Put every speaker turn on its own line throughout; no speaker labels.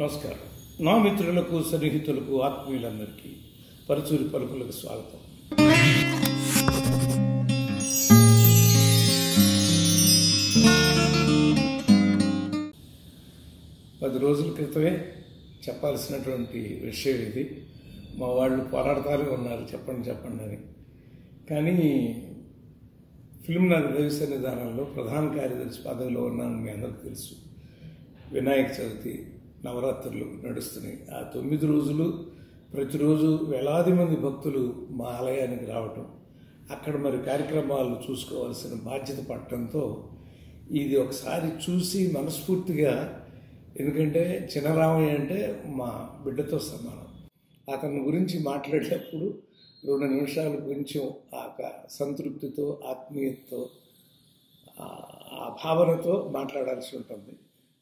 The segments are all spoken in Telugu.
నమస్కారం. నా మిత్రులకు సన్నిహితులకు ఆత్మీయులందరికీ పరుచూరి పలుకులకు స్వాగతం. 10 రోజుల క్రితమే చెప్పాల్సినటువంటి విషయం ఇది. మా వాళ్ళు పోరాడతానే ఉన్నారు చెప్పండి అని. కానీ ఫిల్మ్ నగర్ దైవ సన్నిధానంలో ప్రధాన కార్యదర్శి పదవిలో ఉన్నాను, మీ అందరికీ తెలుసు. వినాయక చవితి నవరాత్రులు నడుస్తున్నాయి. ఆ 9 రోజులు ప్రతిరోజు వేలాది మంది భక్తులు మా ఆలయానికి రావటం, అక్కడ మరి కార్యక్రమాలు చూసుకోవాల్సిన బాధ్యత పడటంతో ఇది ఒకసారి చూసి మనస్ఫూర్తిగా, ఎందుకంటే చిన్నరామయ్య అంటే మా బిడ్డతో సమానం, అతని గురించి మాట్లాడేటప్పుడు 2 నిమిషాలు కొంచెం ఆ సంతృప్తితో, ఆత్మీయతతో, ఆ భావనతో మాట్లాడాల్సి ఉంటుంది.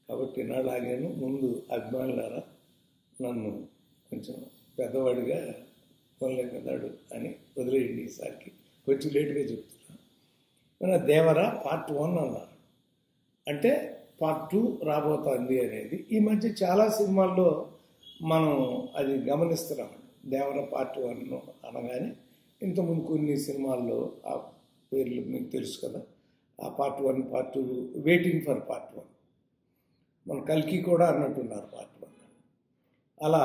కాబట్టి నాలాగాను ముందు అభిమానులారా నన్ను కొంచెం పెద్దవాడిగా కొనలేకన్నాడు అని వదిలేయండి. ఈసారికి కొంచెం లేటుగా చెప్తున్నాను. మన దేవర పార్ట్ 1 అన్నారు, అంటే పార్ట్ 2 రాబోతోంది అనేది ఈ మధ్య చాలా సినిమాల్లో మనం అది గమనిస్తున్నామండి. దేవర పార్ట్ 1 అనగానే ఇంతకుముందు కొన్ని సినిమాల్లో ఆ పేర్లు మీకు తెలుసు కదా, ఆ part 1 part 2 waiting for part 1. మన కల్కి కూడా అన్నట్టున్నారు పార్ట్ 1. అలా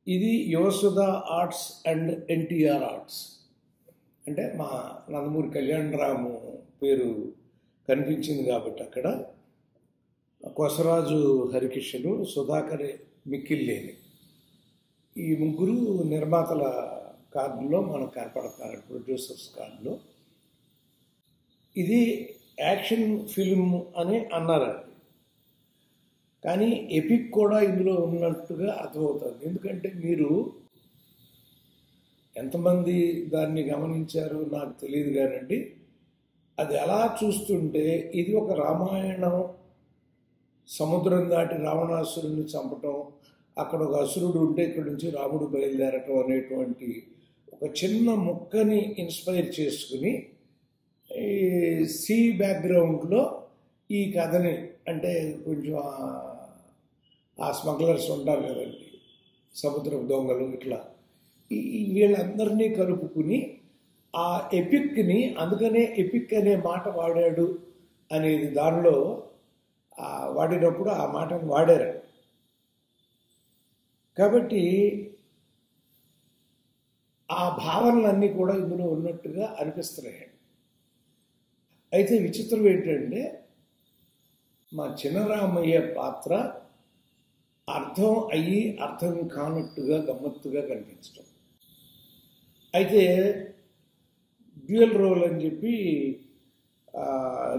ఇది Yuvasudha arts and NTR arts, అంటే మా నందమూరి కళ్యాణరాము పేరు కనిపించింది కాబట్టి అక్కడ కొసరాజు హరికిషను, సుధాకర్ మిక్కిల్లేని ఈ ముగ్గురు నిర్మాతల కార్డులో మనకు కనపడతారు, ప్రొడ్యూసర్స్ కార్డులో. ఇది యాక్షన్ ఫిల్మ్ అని అన్నారండి, కానీ ఎపిక్ కూడా ఇందులో ఉన్నట్టుగా అర్థమవుతుంది. ఎందుకంటే మీరు ఎంతమంది దాన్ని గమనించారో నాకు తెలియదు కానండి, అది అలా చూస్తుంటే ఇది ఒక రామాయణం, సముద్రం దాటి రావణాసురుడిని చంపటం, అక్కడ ఒక అసురుడు ఉంటే ఇక్కడ నుంచి రాముడు బయలుదేరటం అనేటువంటి ఒక చిన్న ముక్కని ఇన్స్పైర్ చేసుకుని ఈ సీ బ్యాక్గ్రౌండ్లో ఈ కథని, అంటే కొంచెం ఆ స్మగ్లర్స్ ఉంటారు కదండి, సముద్రపు దొంగలు, ఇట్లా వీళ్ళందరినీ కలుపుకుని ఆ ఎపిక్ని, అందుకనే ఎపిక్ అనే మాట వాడాడు అనేది దానిలో వాడినప్పుడు ఆ మాటను వాడారు. కాబట్టి ఆ భావనలన్నీ కూడా ఇందులో ఉన్నట్టుగా అనిపిస్తున్నాయండి. అయితే విచిత్రం ఏంటంటే మా చిన్నరామయ్య పాత్ర అర్థం అయ్యి అర్థం కానట్టుగా గమ్మత్తుగా కనిపించడం. అయితే డ్యూయల్ రోల్ అని చెప్పి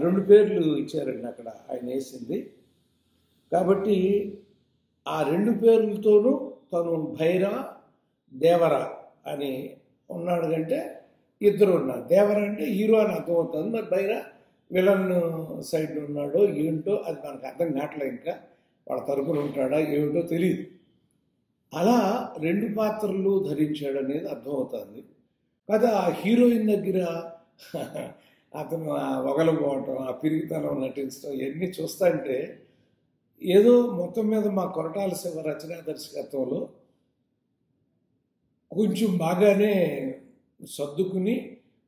2 పేర్లు ఇచ్చారండి అక్కడ ఆయన వేసింది. కాబట్టి ఆ 2 పేర్లతోనూ తను భైర దేవర అని ఉన్నాడు, అంటే ఇద్దరు ఉన్నారు. దేవర అంటే హీరో అని అర్థమవుతుంది, మరి భైర విలన్ సైడ్ ఉన్నాడో ఏంటో అది మనకు అర్థం కావట్లేదు, ఇంకా వాళ్ళ తరపున ఉంటాడా ఏమిటో తెలియదు. అలా 2 పాత్రలు ధరించాడు అనేది అర్థమవుతుంది కదా. ఆ హీరోయిన్ దగ్గర అతను వగలపోవటం, ఆ పిరిగితనం నటించడం, ఇవన్నీ చూస్తుంటే ఏదో మొత్తం మీద మా కొరటాల శివ రచనా దర్శకత్వంలో కొంచెం బాగానే సర్దుకుని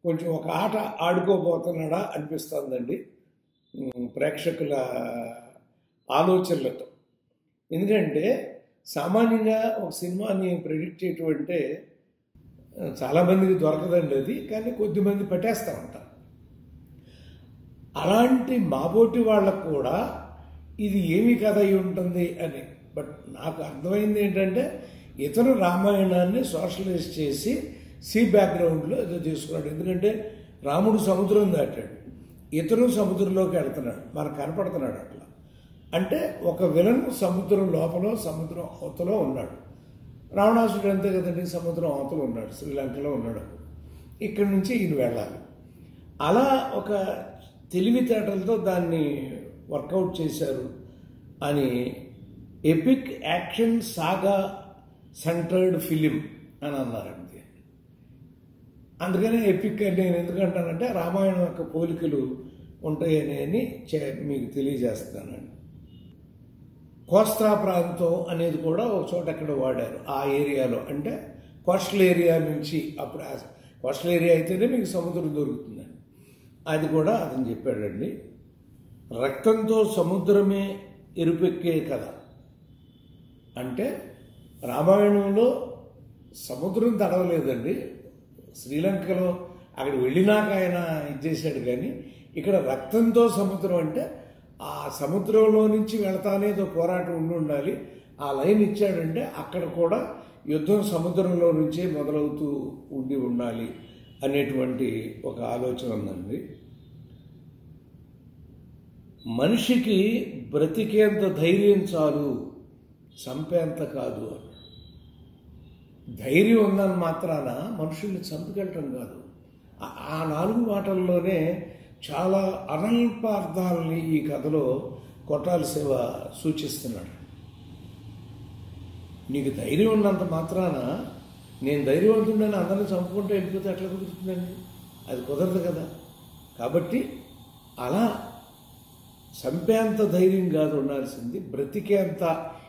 కొంచెం ఒక ఆట ఆడుకోబోతున్నాడా అనిపిస్తుందండి ప్రేక్షకుల ఆలోచనలతో. ఎందుకంటే సామాన్యంగా ఒక సినిమాని ప్రెడిక్ట్ చేయటం అంటే చాలామందికి దొరకదండి అది, కానీ కొద్దిమంది పట్టేస్తూ ఉంటారు. అలాంటి మాబోటి వాళ్ళకు కూడా ఇది ఏమి కథ అయి ఉంటుంది అని. బట్ నాకు అర్థమైంది ఏంటంటే ఇతను రామాయణాన్ని సోషలైజ్ చేసి సీ బ్యాక్గ్రౌండ్లో ఏదో తీసుకున్నాడు. ఎందుకంటే రాముడు సముద్రం దాటాడు, ఇతను సముద్రంలోకి వెళ్తున్నాడు, మనకు కనపడుతున్నాడు అట్లా. అంటే ఒక విలన్ సముద్రం లోపల, సముద్రం అవతలో ఉన్నాడు. రావణాసుడు అంతే కదండి, సముద్రం అవతల ఉన్నాడు, శ్రీలంకలో ఉన్నాడు. ఇక్కడి నుంచి ఈయన వెళ్ళాలి. అలా ఒక తెలివితేటలతో దాన్ని వర్కౌట్ చేశారు అని ఎపిక్ యాక్షన్ సాగా సెంటర్డ్ ఫిలిం అని అన్నారండి. అందుకనే ఎపిక్ నేను ఎందుకంటానంటే రామాయణం యొక్క పోలికలు ఉంటాయని మీకు తెలియజేస్తానండి. కోస్తా ప్రాంతం అనేది కూడా ఒక చోట ఎక్కడ వాడారు ఆ ఏరియాలో. అంటే కోస్టల్ ఏరియా నుంచి, అప్పుడు కోస్టల్ ఏరియా అయితేనే మీకు సముద్రం దొరుకుతుందండి. అది కూడా అతను చెప్పాడండి. రక్తంతో సముద్రమే ఎరుపెక్కే కథ అంటే రామాయణంలో సముద్రం తడవలేదండి. శ్రీలంకలో అక్కడ వెళ్ళినాక ఆయన ఇచ్చేసాడు. కానీ ఇక్కడ రక్తంతో సముద్రం అంటే ఆ సముద్రంలో నుంచి వెళతానేదో పోరాటం ఉండాలి. ఆ లైన్ ఇచ్చాడంటే అక్కడ కూడా యుద్ధం సముద్రంలో నుంచే మొదలవుతూ ఉండాలి అనేటువంటి ఒక ఆలోచన ఉందండి. మనిషికి బ్రతికేంత ధైర్యం చాలు, చంపేంత కాదు అని. ధైర్యం ఉందని మాత్రాన మనుషుల్ని చంపుకెళ్ళటం కాదు. ఆ 4 మాటల్లోనే చాలా అనల్ప అర్థాలని ఈ కథలో కొట్టాల శివ సూచిస్తున్నాడు. నీకు ధైర్యం ఉన్నంత మాత్రాన నేను ధైర్యవంతుడని అందరిని చంపుకుంటూ వెళ్ళిపోతే ఎట్లా కుదురుతుందండి? అది కుదరదు కదా. కాబట్టి అలా చంపేంత ధైర్యం కాదు ఉండాల్సింది, బ్రతికేంత,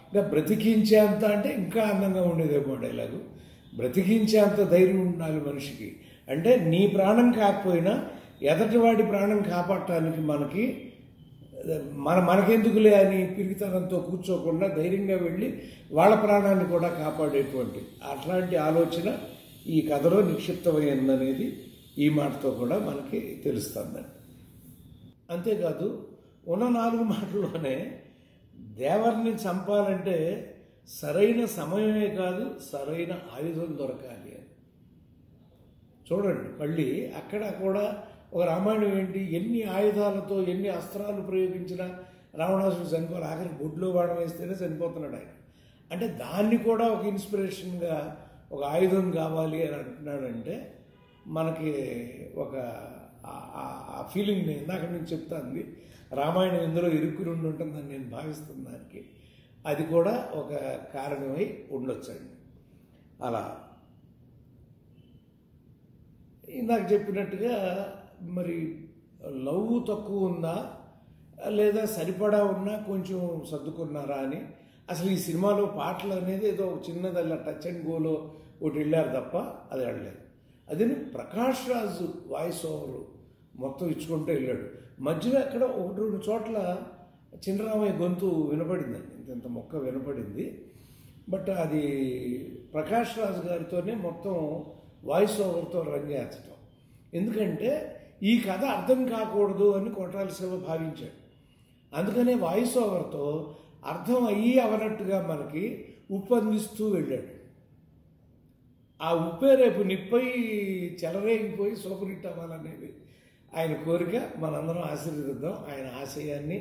ఇంకా బ్రతికించేంత అంటే ఇంకా అందంగా ఉండేదేమో డైలాగు. బ్రతికించేంత ధైర్యం ఉండాలి మనిషికి. అంటే నీ ప్రాణం కాకపోయినా ఎదటివాడి ప్రాణం కాపాడటానికి మనకెందుకులే అని పిరిగితనంతో కూర్చోకుండా ధైర్యంగా వెళ్ళి వాళ్ళ ప్రాణాన్ని కూడా కాపాడేటువంటి అట్లాంటి ఆలోచన ఈ కథలో నిక్షిప్తమైందనేది ఈ మాటతో కూడా మనకి తెలుస్తుందండి. అంతేకాదు ఉన్న 4 మాటల్లోనే దేవర్ని చంపాలంటే సరైన సమయమే కాదు, సరైన ఆయుధం దొరకాలి అని. చూడండి, మళ్ళీ అక్కడ కూడా ఒక రామాయణం ఏంటి, ఎన్ని ఆయుధాలతో ఎన్ని అస్త్రాలు ప్రయోగించినా రావణాసుడు చనిపోవాలి. ఆఖరి బొడ్లో బాణం వేస్తేనే చనిపోతున్నాడు ఆయన. అంటే దాన్ని కూడా ఒక ఇన్స్పిరేషన్గా ఒక ఆయుధం కావాలి అని అంటున్నాడంటే మనకి ఒక ఆ ఫీలింగ్ ఇందాక నేను చెప్తాను. రామాయణం ఇందులో ఇరుక్కుని ఉంటుందని నేను భావిస్తున్న దానికి అది కూడా ఒక కారణమై ఉండొచ్చండి. అలా ఇందాక చెప్పినట్టుగా మరి లవ్ తక్కువ ఉందా లేదా సరిపడా ఉన్నా కొంచెం సర్దుకున్నారా అని. అసలు ఈ సినిమాలో పాటలు అనేది ఏదో చిన్నది అలా టచ్ అండ్ గోలో ఒకటి వెళ్ళారు తప్ప అది వెళ్ళలేదు. అదే ప్రకాష్ రాజు వాయిస్ ఓవర్ మొత్తం ఇచ్చుకుంటూ వెళ్ళాడు. మధ్యలో ఎక్కడ 1-2 చోట్ల చిన్నరామయ్య గొంతు వినపడిందండి, ఇంత మొక్క వినపడింది. బట్ అది ప్రకాష్ రాజు గారితోనే మొత్తం వాయిస్ ఓవర్తో రంగేర్చడం. ఎందుకంటే ఈ కథ అర్థం కాకూడదు అని కొట్టాల శివ భావించాడు. అందుకనే వాయిస్ ఓవర్తో అర్థం అయ్యి అవనట్టుగా మనకి ఉప్పందిస్తూ వెళ్ళాడు. ఆ ఉప్పే రేపు నిప్పై చెలరేగిపోయి సూపర్ హిట్ అవ్వాలనేది ఆయన కోరిక. మనందరం ఆశీర్వదిద్దాం ఆయన ఆశయాన్ని,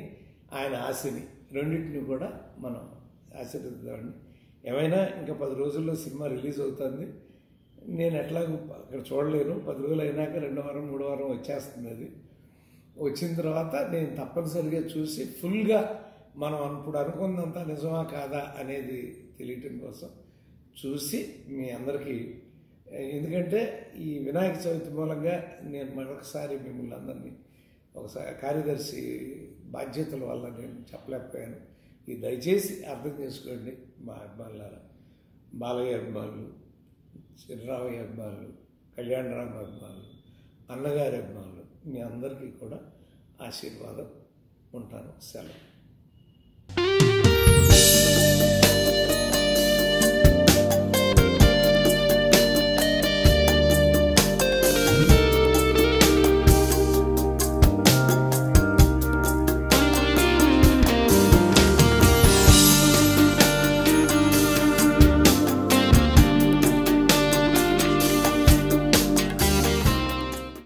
ఆయన ఆశని రెండింటిని కూడా మనం ఆశీర్వదిద్దామండి. ఏమైనా ఇంకా 10 రోజుల్లో సినిమా రిలీజ్ అవుతుంది. నేను ఎట్లాగో అక్కడ చూడలేను. 10 రోజులు అయినాక 2 వారం 3 వారం వచ్చేస్తుంది. అది వచ్చిన తర్వాత నేను తప్పనిసరిగా చూసి ఫుల్గా మనం ఇప్పుడు అనుకున్నంత నిజమా కాదా అనేది తెలియటం కోసం చూసి మీ అందరికీ, ఎందుకంటే ఈ వినాయక చవితి మూలంగా నేను మరొకసారి మిమ్మల్ని అందరినీ ఒకసారి కార్యదర్శి బాధ్యతల వల్ల నేను చెప్పలేకపోయాను. ఇది దయచేసి అర్థం చేసుకోండి. మా అభిమానులారా, బాలయ్య అభిమానులు, చిన్నరామయ్య అభిమానులు, కళ్యాణరామ్ అభిమానులు, అన్నగారి అభిమానులు, మీ అందరికీ కూడా ఆశీర్వాదం. ఉంటాను. సెలవు.